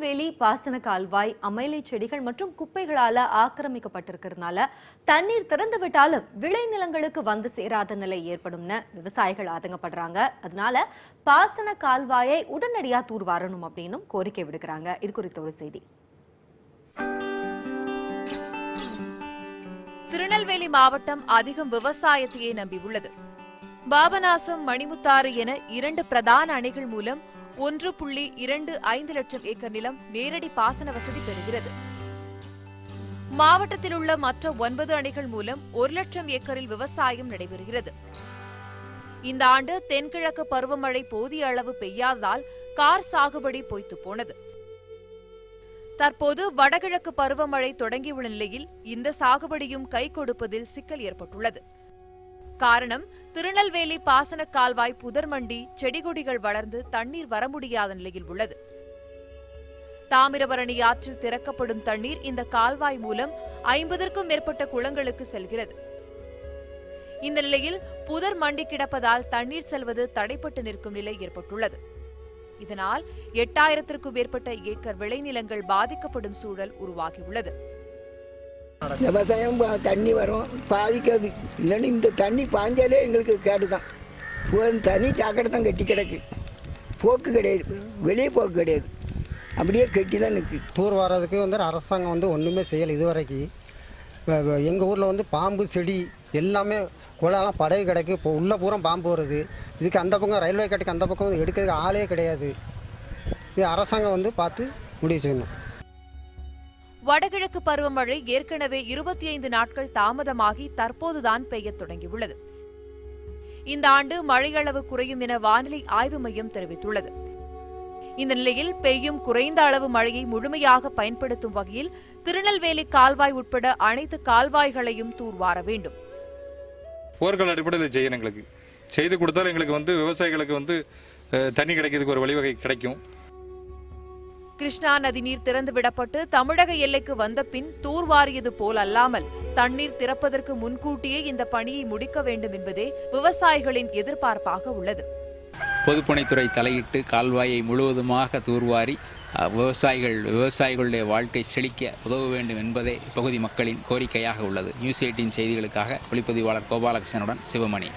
திருநெல்வேலி பாசன கால்வாய் அமைலை செடிகள் மற்றும் குப்பைகளால ஆக்கிரமிக்கப்பட்டிருக்கிறதுனால தண்ணீர் திறந்து விட்டாலும் விளைநிலங்களுக்கு வந்து சேராத நிலை ஏற்படும்னு விவசாயிகள் ஆதங்கப்படுறாங்க. அதனால பாசன கால்வாயை உடனடியா தூர்வாரணும் அப்படின்னு கோரிக்கை விடுக்கிறாங்க. இது குறித்த ஒரு செய்தி. திருநெல்வேலி மாவட்டம் அதிகம் விவசாயத்தையே நம்பியுள்ளது. பாபநாசம், மணிமுத்தாறு என 2 பிரதான அணைகள் மூலம் 1.25 லட்சம் ஏக்கர் நிலம் நேரடி பாசன வசதி பெறுகிறது. மாவட்டத்தில் உள்ள மற்ற 9 அணைகள் மூலம் 1 லட்சம் ஏக்கரில் விவசாயம் நடைபெறுகிறது. இந்த ஆண்டு தென்கிழக்கு பருவமழை போதிய அளவு பெய்யாததால் கார் சாகுபடி பொய்த்து போனது. தற்போது வடகிழக்கு பருவமழை தொடங்கியுள்ள நிலையில் இந்த சாகுபடியும் கை கொடுப்பதில் சிக்கல் ஏற்பட்டுள்ளது. காரணம், திருநெல்வேலி பாசன கால்வாய் புதர்மண்டி செடிகொடிகள் வளர்ந்து தண்ணீர் வர முடியாத நிலையில் உள்ளது. தாமிரபரணி ஆற்றில் திறக்கப்படும் தண்ணீர் இந்த கால்வாய் மூலம் 50க்கும் மேற்பட்ட குளங்களுக்கு செல்கிறது. இந்த நிலையில் புதர் மண்டி கிடப்பதால் தண்ணீர் செல்வது தடைப்பட்டு நிற்கும் நிலை ஏற்பட்டுள்ளது. இதனால் 8000க்கும் மேற்பட்ட ஏக்கர் விளைநிலங்கள் பாதிக்கப்படும் சூழல் உருவாகியுள்ளது. விவசாயம் தண்ணி வரும், பாதிக்காது. இல்லைன்னு இந்த தண்ணி பாஞ்சாலே எங்களுக்கு கேடுதான். தண்ணி சாக்கடை தான் கட்டி கிடக்கு, போக்கு கிடையாது, வெளியே போக்கு கிடையாது, அப்படியே கட்டி தான் நிற்கு. தூர் வர்றதுக்கு அரசாங்கம் ஒன்றுமே செய்யலை இதுவரைக்கும். எங்கள் ஊரில் பாம்பு செடி எல்லாமே குளம்லாம் படகு கிடக்கு. இப்போ உள்ள பூரா பாம்பு வருது. இதுக்கு அந்த பக்கம் ரயில்வே கட்டுக்கு அந்த பக்கம் எடுக்கிறதுக்கு ஆளே கிடையாது. இது அரசாங்கம் பார்த்து முடிவு செய்யணும். வடகிழக்கு பருவமழை ஏற்கனவே 25 நாட்கள் தாமதமாகி தற்போதுதான் பெய்ய தொடங்கியுள்ளது. இந்த ஆண்டு மழையளவு குறையும் என வானிலை ஆய்வு மையம் தெரிவித்துள்ளது. இந்த நிலையில் பெய்யும் குறைந்த அளவு மழையை முழுமையாக பயன்படுத்தும் வகையில் திருநெல்வேலி கால்வாய் உட்பட அனைத்து கால்வாய்களையும் தூர்வார வேண்டும். போர்கள் அடிப்படையில் செய்யணும். எங்களுக்கு செய்து கொடுத்தால் எங்களுக்கு விவசாயிகளுக்கு தண்ணி கிடைக்கிறதுக்கு ஒரு வழிவகை கிடைக்கும். கிருஷ்ணா நதி நீர் திறந்துவிடப்பட்டு தமிழக எல்லைக்கு வந்த பின் தூர்வாரியது போல் அல்லாமல் தண்ணீர் திறப்பதற்கு முன்கூட்டியே இந்த பணியை முடிக்க வேண்டும் என்பதே விவசாயிகளின் எதிர்பார்ப்பாக உள்ளது. பொதுப்பணித்துறை தலையிட்டு கால்வாயை முழுவதுமாக தூர்வாரி விவசாயிகளுடைய வாழ்க்கை செழிக்க உதவ வேண்டும் என்பதே இப்பகுதி மக்களின் கோரிக்கையாக உள்ளது. நியூஸ் 18 செய்திகளுக்காக ஒளிப்பதிவாளர் கோபாலகிருஷ்ணனுடன் சிவமணி.